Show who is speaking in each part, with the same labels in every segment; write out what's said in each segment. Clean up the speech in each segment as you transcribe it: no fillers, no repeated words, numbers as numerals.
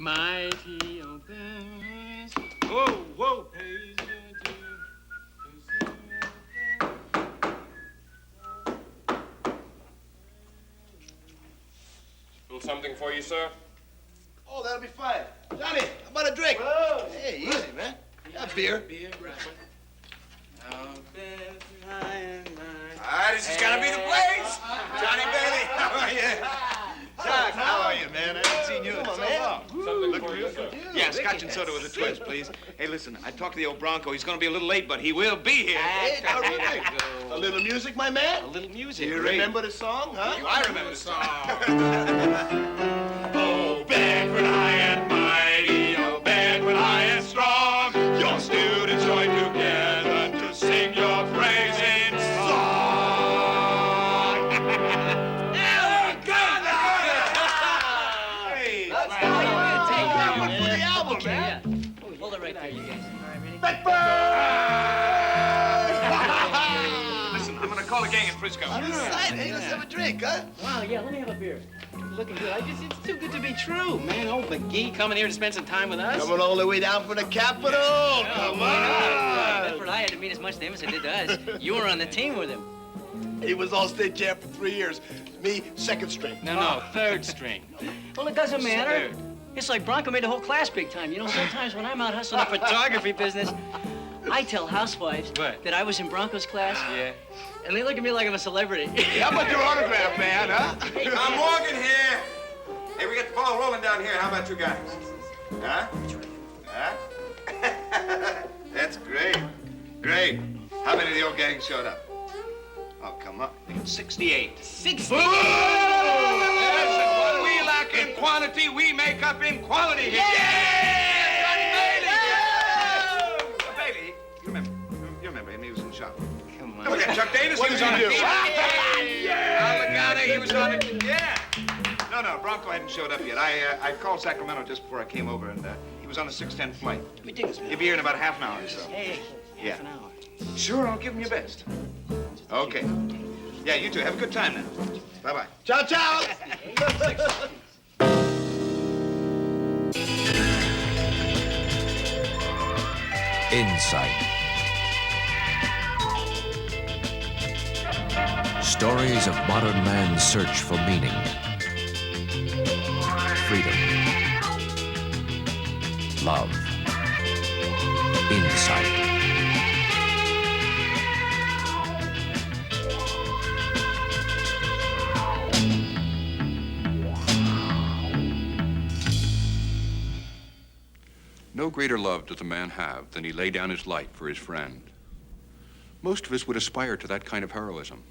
Speaker 1: mighty open.
Speaker 2: Whoa, whoa.
Speaker 1: Little something for you, sir?
Speaker 3: Oh, that'll be fine. Johnny, how about a drink?
Speaker 2: Whoa.
Speaker 3: Hey, easy, man. Got beer.
Speaker 2: This has got to be the place. Johnny Bailey, how are you?
Speaker 3: Jack, how are you, man? I haven't seen you in so long.
Speaker 1: Something for you, sir?
Speaker 2: Yeah, scotch and soda with a twist, please. Hey, listen, I talked to the old Bronco. He's going to be a little late, but he will be here.
Speaker 3: Hey, terrific. A little music, my man?
Speaker 2: A little music.
Speaker 3: You remember the song, huh?
Speaker 2: I remember the song.
Speaker 4: Oh, Bedford high and mighty, oh, Bedford high and strong, your students join together to sing your praising song.
Speaker 2: Hey,
Speaker 3: One for the album, man.
Speaker 5: Hold it right there, you guys. All right, ready?
Speaker 2: listen, I'm going to call the gang in Frisco.
Speaker 3: On this side, hey, let's have a drink, huh?
Speaker 5: Wow, yeah, let me have a beer.
Speaker 1: Looking good. It's too good to be true, man. Old McGee coming here to spend some time with us.
Speaker 3: Coming all the way down from the capital. Come on.
Speaker 5: Bedford I had to mean as much to him as I did to us. You were on the team with him.
Speaker 3: He was all-state champ for 3 years. Me, second string.
Speaker 1: No, third string.
Speaker 5: Well, it doesn't matter. It's like Bronco made the whole class big time. You know, sometimes when I'm out hustling the photography business, I tell housewives
Speaker 1: What?
Speaker 5: that I was in Bronco's class,
Speaker 1: Yeah.
Speaker 5: and they look at me like I'm a celebrity.
Speaker 3: How about your autograph, man, huh?
Speaker 2: Tom Morgan here. Hey, we got the ball rolling down here. How about you guys? Huh? Huh? That's great. Great. How many of the old gang showed up? Oh, come on. 68.
Speaker 1: 60.
Speaker 2: Listen, what we lack in quantity, we make up in quality. Yeah! Bailey, you remember him? He was in the shop.
Speaker 1: Come on.
Speaker 2: Look at Chuck Davis.
Speaker 3: What
Speaker 2: he was
Speaker 3: did
Speaker 2: on
Speaker 3: he
Speaker 2: the
Speaker 3: do?
Speaker 2: team. Allegana, he was on it. Yeah. No, Bronco hadn't showed up yet. I called Sacramento just before I came over, and he was on a 6:10 flight.
Speaker 5: Ridiculous, man.
Speaker 2: He'll be here in about half an hour or so.
Speaker 5: Hey,
Speaker 2: Yeah.
Speaker 5: half an hour.
Speaker 2: Sure, I'll give him your best. Okay. Yeah, you two. Have a good time now. Bye-bye.
Speaker 3: Ciao, ciao.
Speaker 6: Insight. Stories of modern man's search for meaning, freedom, love, insight.
Speaker 7: No greater love does a man have than he lay down his life for his friend. Most of us would aspire to that kind of heroism,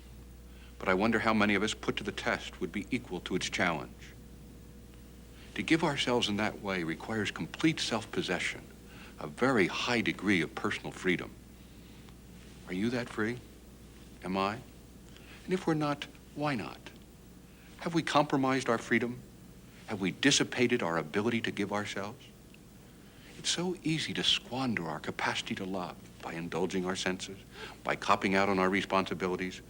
Speaker 7: but I wonder how many of us put to the test would be equal to its challenge. To give ourselves in that way requires complete self-possession, a very high degree of personal freedom. Are you that free? Am I? And if we're not, why not? Have we compromised our freedom? Have we dissipated our ability to give ourselves? It's so easy to squander our capacity to love by indulging our senses, by copping out on our responsibilities,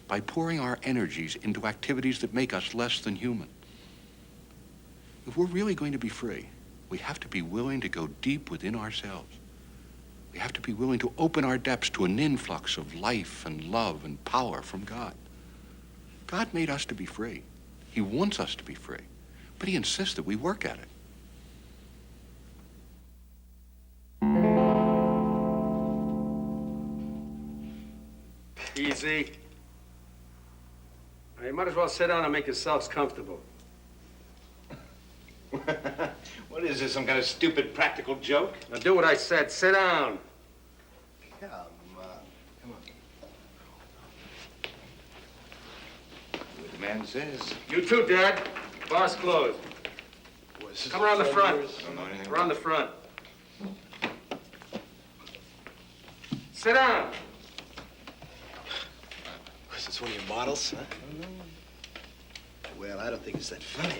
Speaker 7: by pouring our energies into activities that make us less than human. If we're really going to be free, we have to be willing to go deep within ourselves. We have to be willing to open our depths to an influx of life and love and power from God. God made us to be free. He wants us to be free, but he insists that we work at it.
Speaker 8: Easy. You might as well sit down and make yourselves comfortable.
Speaker 2: What is this, some kind of stupid practical joke?
Speaker 8: Now do what I said. Sit down.
Speaker 3: Come on.
Speaker 2: What the man says.
Speaker 8: You too, Dad. Bar's closed. Come around the front.
Speaker 2: Don't know anything.
Speaker 8: Around the front. Sit down.
Speaker 3: Is this one of your models, huh? Well, I don't think it's that funny.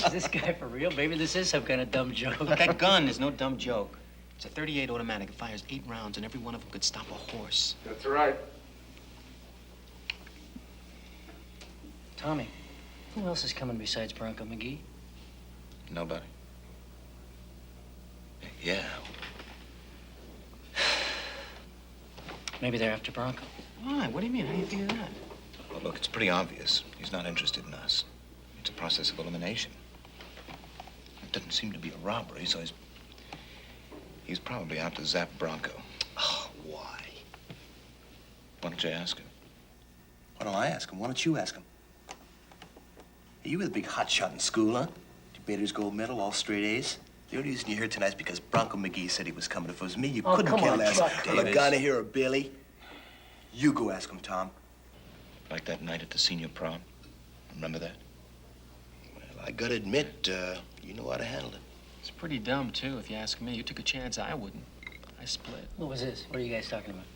Speaker 5: Is this guy for real? Maybe this is some kind of dumb joke.
Speaker 1: Look, that gun is no dumb joke. It's a .38 automatic. It fires 8 rounds, and every one of them could stop a horse.
Speaker 8: That's right.
Speaker 5: Tommy, who else is coming besides Bronco McGee?
Speaker 2: Nobody. Yeah.
Speaker 5: Maybe they're after Bronco.
Speaker 1: Why? What do you mean? How do you figure that?
Speaker 2: Well, look, it's pretty obvious. He's not interested in us. It's a process of elimination. It doesn't seem to be a robbery, so he's probably out to zap Bronco.
Speaker 3: Oh, why?
Speaker 2: Why don't you ask him?
Speaker 3: Why don't I ask him? Why don't you ask him? You were the big hotshot in school, huh? Debater's gold medal, all straight A's. The only reason you're here tonight is because Bronco McGee said he was coming. If it was me, you couldn't
Speaker 5: come
Speaker 3: care
Speaker 5: on,
Speaker 3: less.
Speaker 5: Chuck
Speaker 3: Lagana here or Billy. You go ask him, Tom.
Speaker 2: Like that night at the senior prom. Remember that?
Speaker 3: Well, I gotta admit, you know how to handle it.
Speaker 1: It's pretty dumb, too, if you ask me. You took a chance, I wouldn't. I split.
Speaker 5: What was this? What are you guys talking about?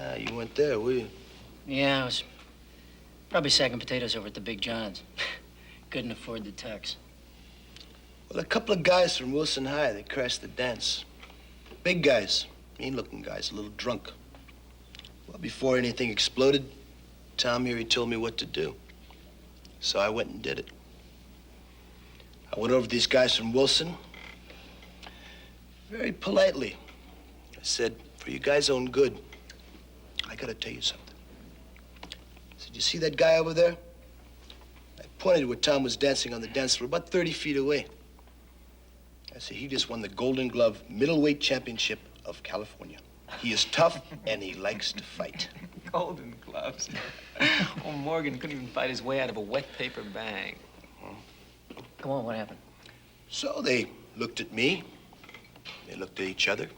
Speaker 3: Ah, you went there, were you?
Speaker 5: Yeah, I was probably sacking potatoes over at the Big John's. Couldn't afford the tux.
Speaker 3: Well, a couple of guys from Wilson High, they crashed the dance. Big guys, mean-looking guys, a little drunk. Well, before anything exploded, Tom here, he told me what to do. So I went and did it. I went over to these guys from Wilson. Very politely, I said, for you guys' own good, I gotta tell you something. I said, you see that guy over there? I pointed to where Tom was dancing on the dance floor, about 30 feet away. I said, he just won the Golden Glove Middleweight Championship of California. He is tough, and he likes to fight.
Speaker 1: Golden gloves. Old Morgan couldn't even fight his way out of a wet paper bag.
Speaker 5: Come on, what happened?
Speaker 3: So they looked at me. They looked at each other.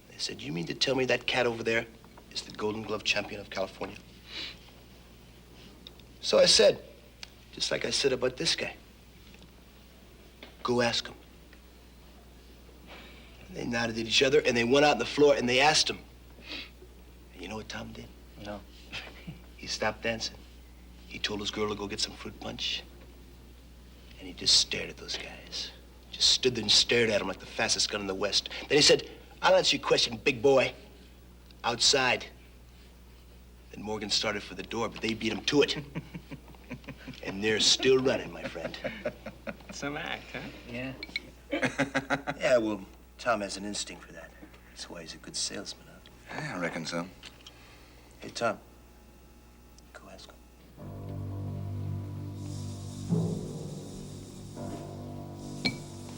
Speaker 3: They said, you mean to tell me that cat over there is the Golden Glove champion of California? So I said, just like I said about this guy, go ask him. And they nodded at each other, and they went out on the floor, and they asked him. And you know what Tom did?
Speaker 5: No.
Speaker 3: He stopped dancing. He told his girl to go get some fruit punch. And he just stared at those guys. Just stood there and stared at them like the fastest gun in the West. Then he said, I'll answer your question, big boy. Outside. Then Morgan started for the door, but they beat him to it. And they're still running, my friend.
Speaker 1: Some act, huh?
Speaker 5: Yeah.
Speaker 3: Yeah, well, Tom has an instinct for that. That's why he's a good salesman, huh?
Speaker 2: Yeah, I reckon so.
Speaker 3: Hey, Tom. Go ask him.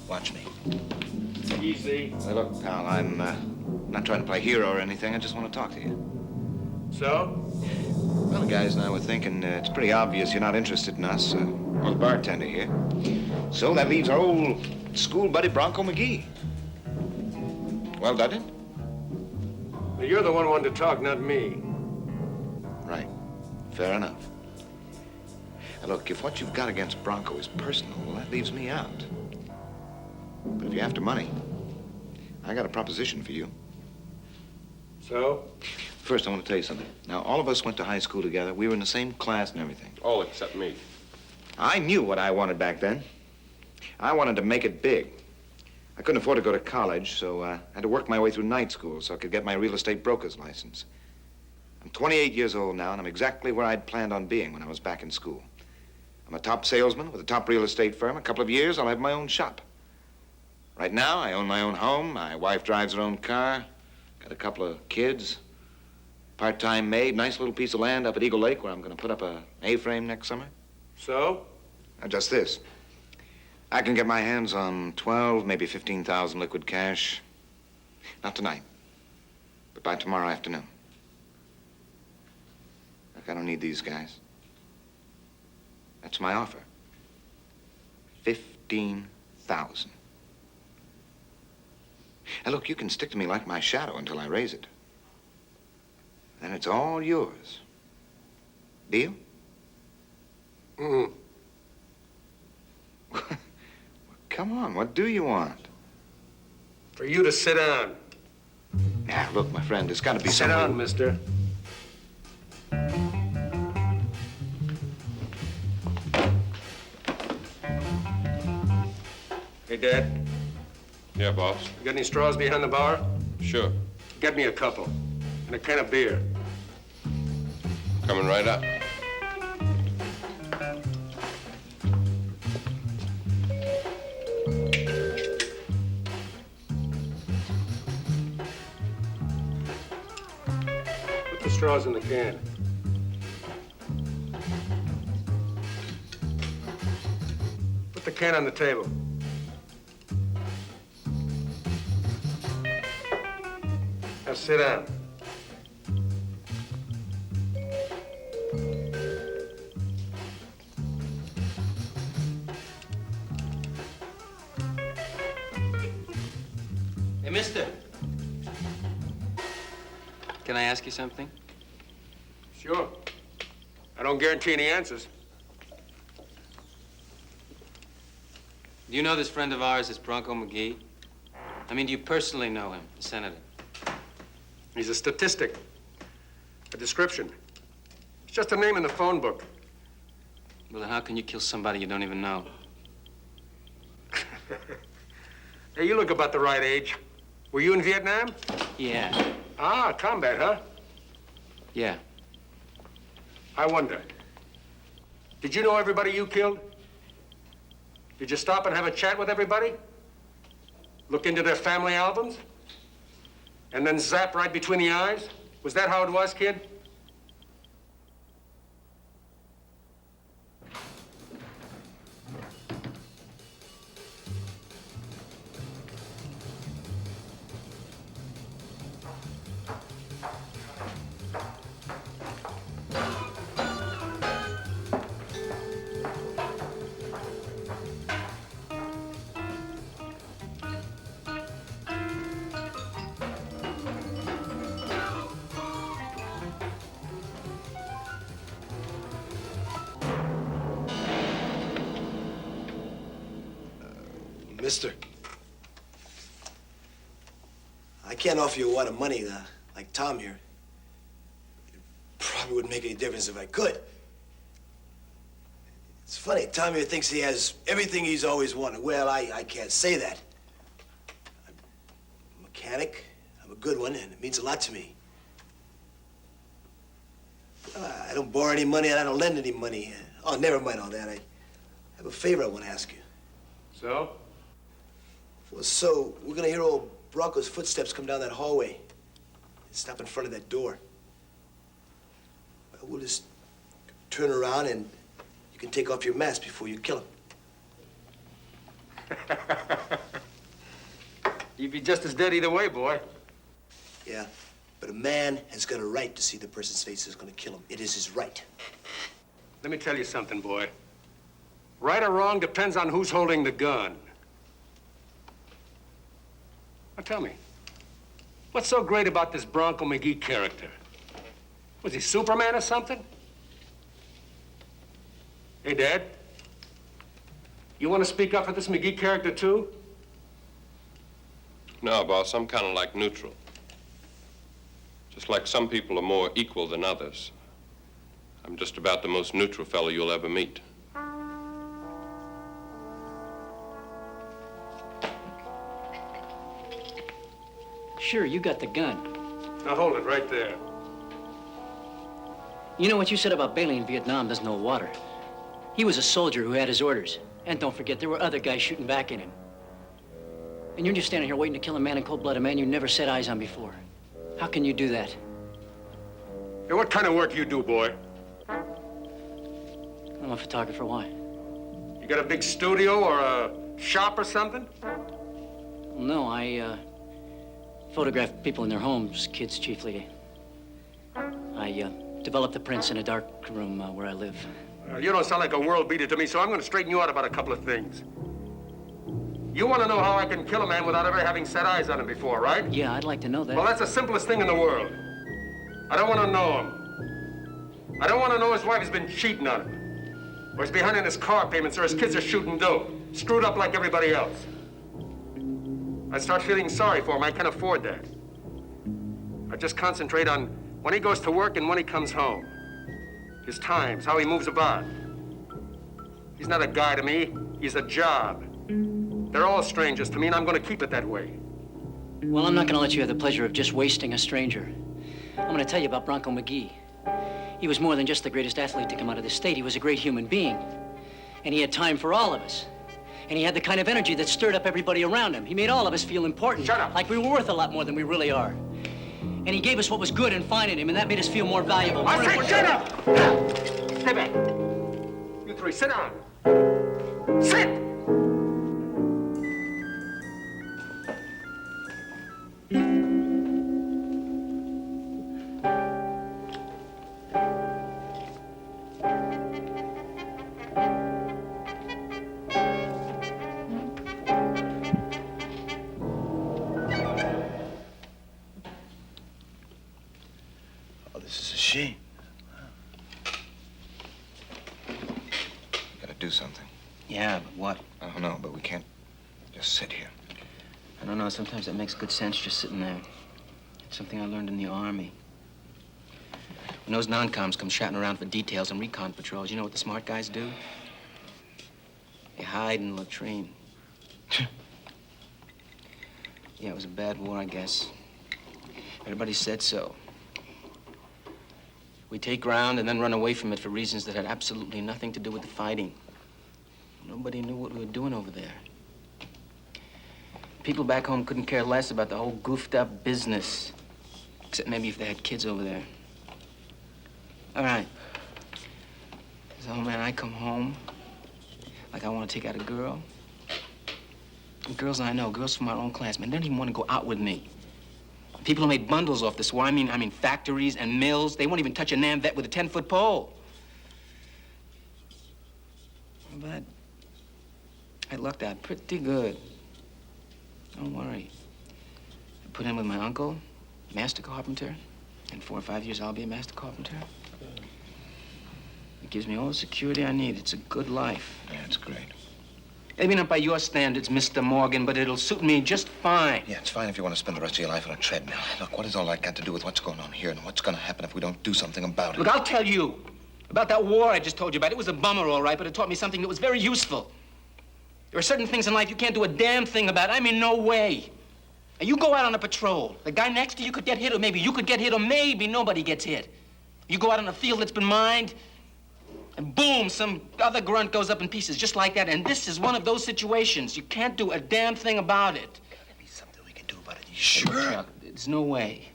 Speaker 2: Watch me.
Speaker 8: Easy.
Speaker 2: Hey, look, pal, I'm not trying to play hero or anything. I just want to talk to you.
Speaker 8: So?
Speaker 2: Well, the guys and I were thinking it's pretty obvious you're not interested in us, or the bartender here. So that leaves our old school buddy Bronco McGee. Well, doesn't it?
Speaker 8: Well, you're the one who wanted to talk, not me.
Speaker 2: Right. Fair enough. Now, look, if what you've got against Bronco is personal, well, that leaves me out. But if you're after money, I got a proposition for you.
Speaker 8: So?
Speaker 2: First, I want to tell you something. Now, all of us went to high school together. We were in the same class and everything.
Speaker 8: All except me.
Speaker 2: I knew what I wanted back then. I wanted to make it big. I couldn't afford to go to college, so I had to work my way through night school so I could get my real estate broker's license. I'm 28 years old now, and I'm exactly where I'd planned on being when I was back in school. I'm a top salesman with a top real estate firm. A couple of years, I'll have my own shop. Right now, I own my own home. My wife drives her own car. Got a couple of kids. Part-time maid. Nice little piece of land up at Eagle Lake where I'm going to put up an A-frame next summer.
Speaker 8: So?
Speaker 2: Just this. I can get my hands on 12, maybe 15,000 liquid cash. Not tonight, but by tomorrow afternoon. Look, I don't need these guys. That's my offer. 15,000. And look, you can stick to me like my shadow until I raise it. Then it's all yours. Deal?
Speaker 8: Mm-hmm.
Speaker 2: Come on, what do you want?
Speaker 8: For you to sit down.
Speaker 2: Now, look, my friend, there's got to be
Speaker 8: Sit down, mister. Hey, Dad,
Speaker 9: Yeah, boss.
Speaker 8: you got any straws behind the bar?
Speaker 9: Sure.
Speaker 8: Get me a couple. And a can of beer.
Speaker 9: Coming right up.
Speaker 8: Put the straws in the can. Put the can on the table. Now sit down.
Speaker 10: Hey, mister. Can I ask you something?
Speaker 8: Sure. I don't guarantee any answers.
Speaker 10: Do you know this friend of ours, this Bronco McGee? I mean, do you personally know him, the senator?
Speaker 8: He's a statistic, a description. It's just a name in the phone book.
Speaker 10: Well, then how can you kill somebody you don't even know?
Speaker 8: Hey, you look about the right age. Were you in Vietnam?
Speaker 10: Yeah.
Speaker 8: Ah, combat, huh?
Speaker 10: Yeah.
Speaker 8: I wonder. Did you know everybody you killed? Did you stop and have a chat with everybody? Look into their family albums? And then zap right between the eyes? Was that how it was, kid?
Speaker 3: Mister, I can't offer you a lot of money like Tom here. It probably wouldn't make any difference if I could. It's funny, Tom here thinks he has everything he's always wanted. Well, I can't say that. I'm a mechanic, I'm a good one, and it means a lot to me. I don't borrow any money and I don't lend any money. Oh, never mind all that. I have a favor I want to ask you.
Speaker 8: So?
Speaker 3: Well, so, we're gonna hear old Bronco's footsteps come down that hallway. Stop in front of that door. Well, we'll just turn around and you can take off your mask before you kill him.
Speaker 8: You'd be just as dead either way, boy.
Speaker 3: Yeah, but a man has got a right to see the person's face who's gonna kill him. It is his right.
Speaker 8: Let me tell you something, boy. Right or wrong depends on who's holding the gun. Now tell me, what's so great about this Bronco McGee character? Was he Superman or something? Hey, Dad, you want to speak up for this McGee character, too?
Speaker 9: No, boss, I'm kind of like neutral. Just like some people are more equal than others. I'm just about the most neutral fellow you'll ever meet.
Speaker 5: Sure, you got the gun.
Speaker 8: Now hold it right there.
Speaker 5: You know what you said about Bailey in Vietnam doesn't know water. He was a soldier who had his orders. And don't forget, there were other guys shooting back at him. And you're just standing here waiting to kill a man in cold blood, a man you never set eyes on before. How can you do that?
Speaker 8: Hey, what kind of work you do, boy?
Speaker 5: I'm a photographer, why?
Speaker 8: You got a big studio or a shop or something?
Speaker 5: Well, no, I photograph people in their homes, kids chiefly. I develop the prints in a dark room where I live.
Speaker 8: You don't sound like a world beater to me, so I'm going to straighten you out about a couple of things. You want to know how I can kill a man without ever having set eyes on him before, right?
Speaker 5: Yeah, I'd like to know that.
Speaker 8: Well, that's the simplest thing in the world. I don't want to know him. I don't want to know his wife has been cheating on him, or he's behind on his car payments, or his kids are shooting dope, screwed up like everybody else. I start feeling sorry for him. I can't afford that. I just concentrate on when he goes to work and when he comes home. His times, how he moves about. He's not a guy to me. He's a job. They're all strangers to me, and I'm going to keep it that way.
Speaker 5: Well, I'm not going to let you have the pleasure of just wasting a stranger. I'm going to tell you about Bronco McGee. He was more than just the greatest athlete to come out of this state. He was a great human being. And he had time for all of us. And he had the kind of energy that stirred up everybody around him. He made all of us feel important.
Speaker 8: Shut up.
Speaker 5: Like we were worth a lot more than we really are. And he gave us what was good and fine in him, and that made us feel more valuable.
Speaker 8: I said shut up! Stay back. You three, sit down. Sit!
Speaker 3: Shame.
Speaker 2: Gotta do something.
Speaker 1: Yeah, but what?
Speaker 2: I don't know, but we can't just sit here.
Speaker 1: I don't know. Sometimes it makes good sense just sitting there. It's something I learned in the Army. When those non-coms come shouting around for details and recon patrols, you know what the smart guys do? They hide in the latrine. Yeah, it was a bad war, I guess. Everybody said so. We take ground and then run away from it for reasons that had absolutely nothing to do with the fighting. Nobody knew what we were doing over there. People back home couldn't care less about the whole goofed up business. Except maybe if they had kids over there. All right. So, man, I come home like I want to take out a girl. And girls I know, girls from our own class, man, they don't even want to go out with me. People who made bundles off this war, I mean factories and mills, they won't even touch a Nam vet with a 10-foot pole. But I lucked out pretty good. Don't worry. I put in with my uncle, master carpenter. In 4 or 5 years, I'll be a master carpenter. It gives me all the security I need. It's a good life.
Speaker 2: Yeah, it's great.
Speaker 1: Maybe not by your standards, Mr. Morgan, but it'll suit me just fine.
Speaker 2: Yeah, it's fine if you want to spend the rest of your life on a treadmill. Look, what has all that got to do with what's going on here and what's going to happen if we don't do something about it?
Speaker 1: Look, I'll tell you about that war I just told you about. It was a bummer, all right, but it taught me something that was very useful. There are certain things in life you can't do a damn thing about. I mean, no way. Now, you go out on a patrol. The guy next to you could get hit, or maybe you could get hit, or maybe nobody gets hit. You go out on a field that's been mined, and boom, some other grunt goes up in pieces, just like that. And this is one of those situations. You can't do a damn thing about it.
Speaker 3: Gotta be something we can do about it. You sure?
Speaker 1: Hey, Chuck, there's no way.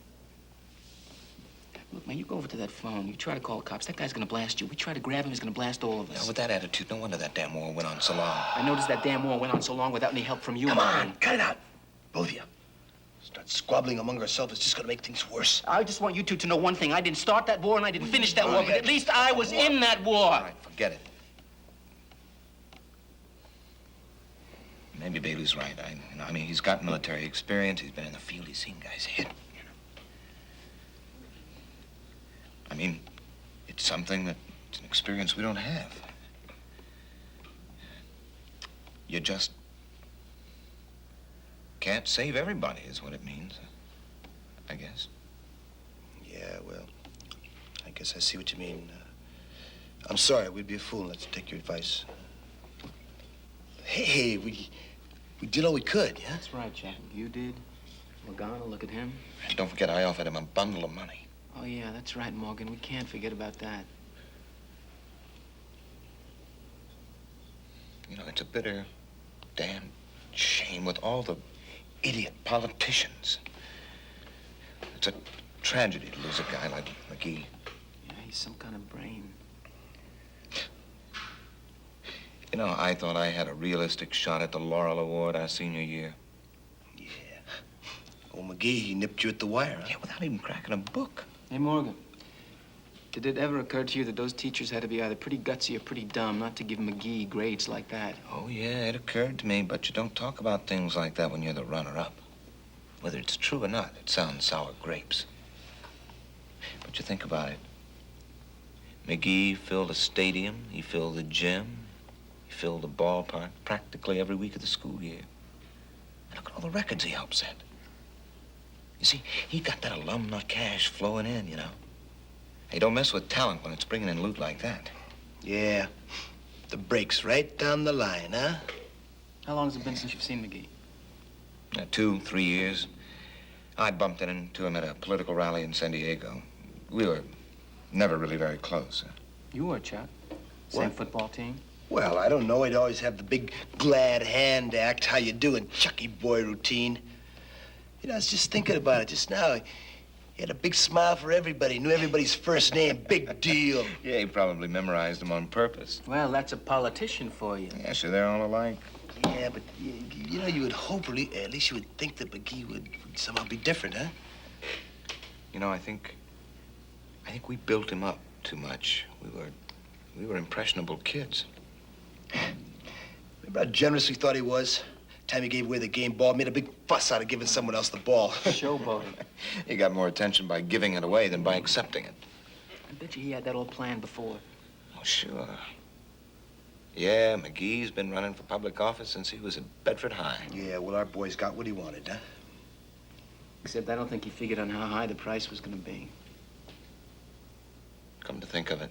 Speaker 1: Look, man, you go over to that phone. You try to call the cops. That guy's gonna blast you. We try to grab him, he's gonna blast all of us.
Speaker 2: Now, with that attitude, no wonder that damn war went on so long.
Speaker 1: I noticed that damn war went on so long without any help from you,
Speaker 3: Come
Speaker 1: man.
Speaker 3: on, cut it out. Both of you. Start squabbling among ourselves. It's just gonna make things worse.
Speaker 1: I just want you two to know one thing. I didn't start that war and I didn't finish that war, but
Speaker 3: yeah.
Speaker 1: at least I was in that war.
Speaker 2: All right, forget it. Maybe Bailey's right. I mean, he's got military experience. He's been in the field. He's seen guys hit. You know. I mean, it's something that it's an experience we don't have. You just can't save everybody, is what it means. I guess.
Speaker 3: Yeah, well, I guess I see what you mean. I'm sorry. We'd be a fool not to take your advice. Hey, we did all we could, yeah?
Speaker 1: That's right, Jack. You did. Morgana, look at him.
Speaker 2: And don't forget, I offered him a bundle of money.
Speaker 1: Oh, yeah, that's right, Morgan. We can't forget about that.
Speaker 2: You know, it's a bitter, damn shame with all the idiot politicians. It's a tragedy to lose a guy like McGee.
Speaker 1: Yeah, he's some kind of brain.
Speaker 2: You know, I thought I had a realistic shot at the Laurel Award our senior year.
Speaker 3: Yeah. Old McGee, he nipped you at the wire, huh?
Speaker 2: Yeah, without even cracking a book.
Speaker 1: Hey, Morgan, did it ever occur to you that those teachers had to be either pretty gutsy or pretty dumb not to give McGee grades like that?
Speaker 2: Oh, yeah, it occurred to me, but you don't talk about things like that when you're the runner-up. Whether it's true or not, it sounds sour grapes. But you think about it. McGee filled a stadium, he filled the gym, he filled the ballpark practically every week of the school year. And look at all the records he helped set. You see, he got that alumni cash flowing in, you know. Hey, don't mess with talent when it's bringing in loot like that.
Speaker 3: Yeah. The breaks right down the line, huh?
Speaker 1: How long has it been since you've seen McGee?
Speaker 2: 2, 3 years. I bumped into him at a political rally in San Diego. We were never really very close.
Speaker 1: You were, Chuck. Same football team?
Speaker 3: Well, I don't know. He'd always have the big glad hand act. How you doing, Chucky boy routine. You know, I was just thinking about it just now. He had a big smile for everybody. Knew everybody's first name. Big deal.
Speaker 2: Yeah, he probably memorized them on purpose.
Speaker 1: Well, that's a politician for you.
Speaker 2: Yeah, sure, they're all alike.
Speaker 3: Yeah, but you know, you would hope, or at least you would think that McGee would somehow be different, huh?
Speaker 2: You know, I think we built him up too much. We were impressionable kids.
Speaker 3: Remember how generous we thought he was? Time he gave away the game ball, made a big fuss out of giving someone else the ball.
Speaker 1: Showboating.
Speaker 2: He got more attention by giving it away than by accepting it.
Speaker 1: I bet you he had that all planned before.
Speaker 2: Oh, sure. Yeah, McGee's been running for public office since he was at Bedford High.
Speaker 3: Yeah, well, our boy's got what he wanted, huh?
Speaker 1: Except I don't think he figured on how high the price was going to be.
Speaker 2: Come to think of it,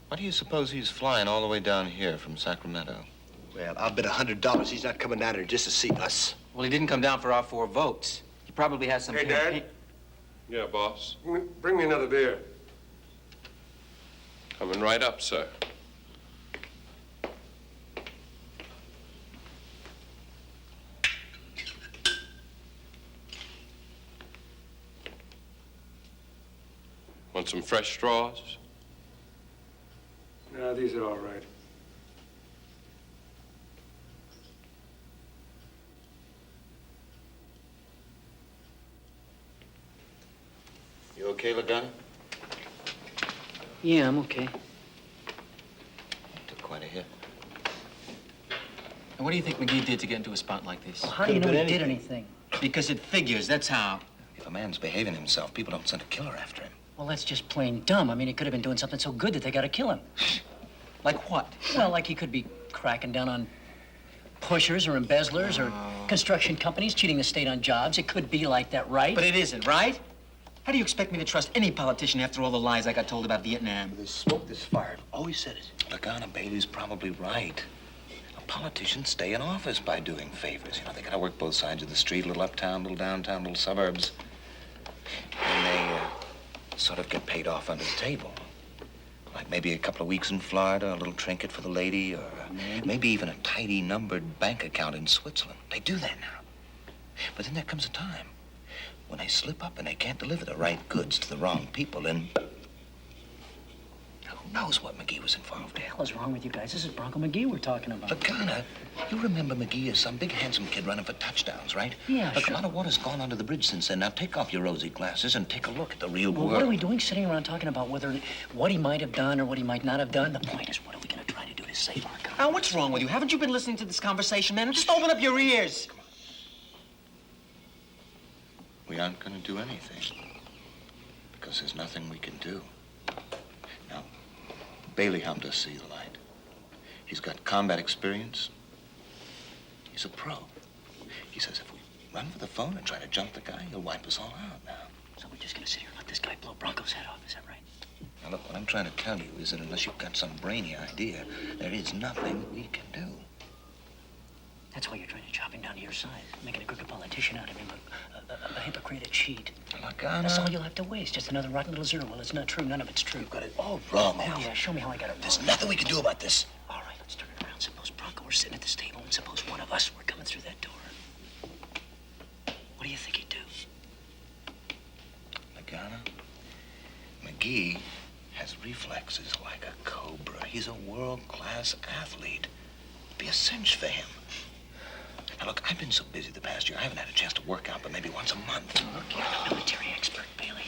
Speaker 2: why do you suppose he's flying all the way down here from Sacramento?
Speaker 3: Well, I'll bet $100 he's not coming down here just to see us.
Speaker 1: Well, he didn't come down for our 4 votes. He probably has some
Speaker 8: Hey,
Speaker 1: campaign...
Speaker 8: Dad.
Speaker 9: Yeah, boss.
Speaker 8: Bring me another beer.
Speaker 9: Coming right up, sir. Want some fresh straws?
Speaker 8: No, these are all right.
Speaker 2: You okay, Lagana?
Speaker 5: Yeah, I'm okay.
Speaker 2: Took quite a hit.
Speaker 1: And what do you think McGee did to get into a spot like this?
Speaker 5: Well, how do you know he did anything?
Speaker 1: Because it figures, that's how.
Speaker 2: If a man's behaving himself, people don't send a killer after him.
Speaker 5: Well, that's just plain dumb. I mean, he could have been doing something so good that they got to kill him.
Speaker 1: Like what?
Speaker 5: Well, like he could be cracking down on pushers or embezzlers or construction companies, cheating the state on jobs. It could be like that, right?
Speaker 1: But it isn't, right? How do you expect me to trust any politician after all the lies I got told about Vietnam?
Speaker 3: There's smoke, there's fire. Always said it.
Speaker 2: Lagana Bailey's probably right. Politicians stay in office by doing favors. You know, they gotta work both sides of the street, a little uptown, little downtown, little suburbs. And they sort of get paid off under the table. Like maybe a couple of weeks in Florida, a little trinket for the lady, or maybe even a tidy numbered bank account in Switzerland. They do that now. But then there comes a time when they slip up and they can't deliver the right goods to the wrong people, and who knows what McGee was involved in.
Speaker 5: What the hell is wrong with you guys? This is Bronco McGee we're talking about.
Speaker 2: Lagana, you remember McGee as some big, handsome kid running for touchdowns, right?
Speaker 5: Yeah,
Speaker 2: Look,
Speaker 5: sure.
Speaker 2: a lot of water's gone under the bridge since then. Now take off your rosy glasses and take a look at the real
Speaker 5: Well,
Speaker 2: world.
Speaker 5: what are we doing sitting around talking about what he might have done or what he might not have done? The point is, what are we going to try to do to save our country?
Speaker 1: Al, what's wrong with you? Haven't you been listening to this conversation, man? Just open up your ears.
Speaker 2: We aren't going to do anything because there's nothing we can do. Now, Bailey helped us see the light. He's got combat experience. He's a pro. He says if we run for the phone and try to jump the guy, he'll wipe us all out now.
Speaker 5: So we're just going to sit here and let this guy blow Bronco's head off, is that right?
Speaker 2: Now, look, what I'm trying to tell you is that unless you've got some brainy idea, there is nothing we can do.
Speaker 5: That's why you're trying to chop him down to your side, making a crooked politician out of him, a hypocrite, a cheat.
Speaker 2: Lagana.
Speaker 5: That's all you'll have to waste, just another rotten little zero. Well, it's not true. None of it's true.
Speaker 2: You've got it all wrong,
Speaker 5: Oh,
Speaker 2: Eddie.
Speaker 5: yeah, show me how I got it wrong.
Speaker 2: There's nothing we can do about this.
Speaker 5: All right, let's turn it around. Suppose Bronco were sitting at this table, and suppose one of us were coming through that door. What do you think he'd do?
Speaker 2: Lagana, McGee has reflexes like a cobra. He's a world-class athlete. It'd be a cinch for him. Now, look, I've been so busy the past year, I haven't had a chance to work out but maybe once a month.
Speaker 5: Look, you're the military expert, Bailey.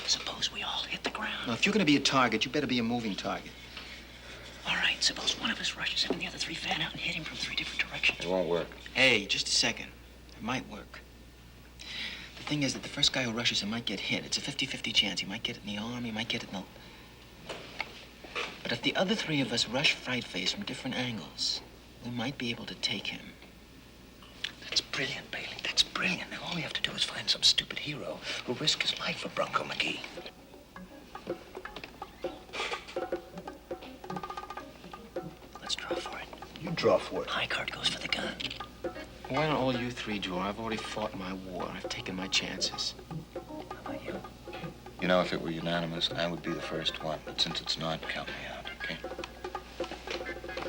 Speaker 5: Suppose we all hit the ground.
Speaker 1: Now, if you're going to be a target, you better be a moving target.
Speaker 5: All right, suppose one of us rushes him and the other 3 fan out and hit him from 3 different directions.
Speaker 2: It won't work.
Speaker 1: Hey, just a second. It might work. The thing is that the first guy who rushes him might get hit. It's a 50-50 chance. He might get it in the arm, he might get it in the... But if the other 3 of us rush Fright-Face from different angles, we might be able to take him.
Speaker 2: That's brilliant, Bailey. That's brilliant. Now, all we have to do is find some stupid hero who'll risk his life for Bronco McGee.
Speaker 5: Let's draw for it.
Speaker 3: You draw for it.
Speaker 5: High card goes for the gun.
Speaker 1: Why don't all you three draw? I've already fought my war. I've taken my chances.
Speaker 5: How about you?
Speaker 2: You know, if it were unanimous, I would be the first one. But since it's not, count me out, okay?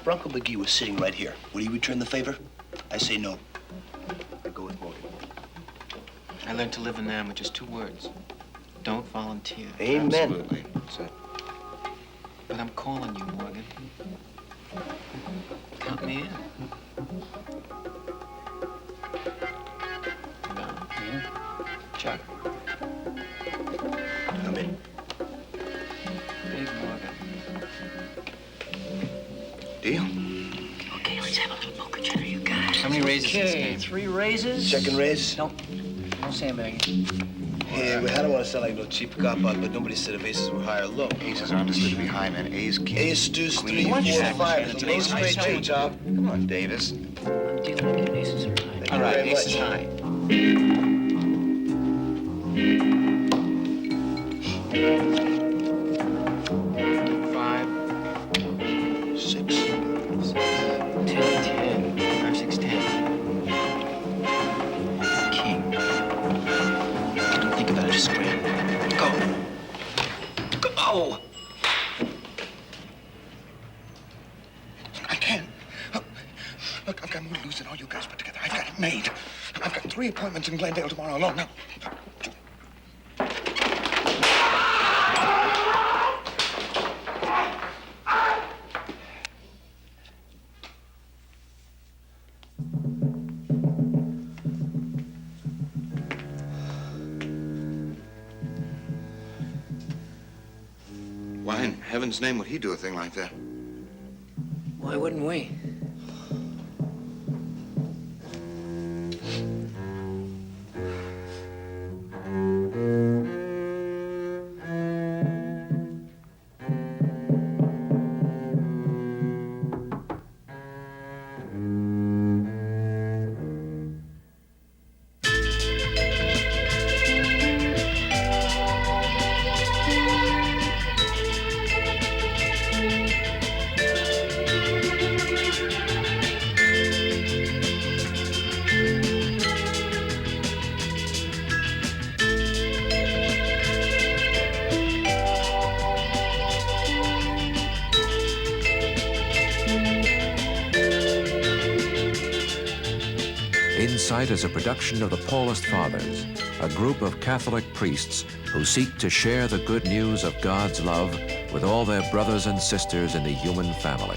Speaker 3: Bronco McGee was sitting right here. Would he return the favor? I say no. I go with Morgan.
Speaker 1: I learned to live in them with just 2 words. Don't volunteer.
Speaker 3: Amen.
Speaker 2: Absolutely. That's it.
Speaker 1: But I'm calling you, Morgan. Count me in. No. Chuck.
Speaker 3: I'm in.
Speaker 1: Big Morgan.
Speaker 2: Deal?
Speaker 5: Okay, let's have a little poker chatter, you guys.
Speaker 1: How many raises this
Speaker 5: Okay,
Speaker 1: game?
Speaker 5: 3 raises.
Speaker 3: Second raise?
Speaker 5: Nope. No sandbagging.
Speaker 3: Yeah, well, I don't want to sound like no cheap cop-out, but nobody said if aces were high or low.
Speaker 2: Aces are understood to be high, man. Ace, king.
Speaker 3: Ace, deuce,
Speaker 2: queen,
Speaker 3: 3, 4,
Speaker 2: jack,
Speaker 3: 5.
Speaker 2: jack,
Speaker 3: It's an ace straight straight job.
Speaker 2: Come on, Davis.
Speaker 5: I'm dealing with the aces are high.
Speaker 3: Thank
Speaker 1: All
Speaker 3: you
Speaker 1: right,
Speaker 3: very
Speaker 1: ace is
Speaker 3: much.
Speaker 1: high. Five,
Speaker 3: 6.
Speaker 1: 10. 5, 6, 10. King.
Speaker 3: Don't think about it, just grab. Go. Go.
Speaker 2: I can't. Look, I've got more to lose than all you guys put together. I've got it made. I've got 3 appointments in Glendale tomorrow alone. Now, why in heaven's name would he do a thing like that?
Speaker 5: Why wouldn't we?
Speaker 6: Insight is a production of the Paulist Fathers, a group of Catholic priests who seek to share the good news of God's love with all their brothers and sisters in the human family.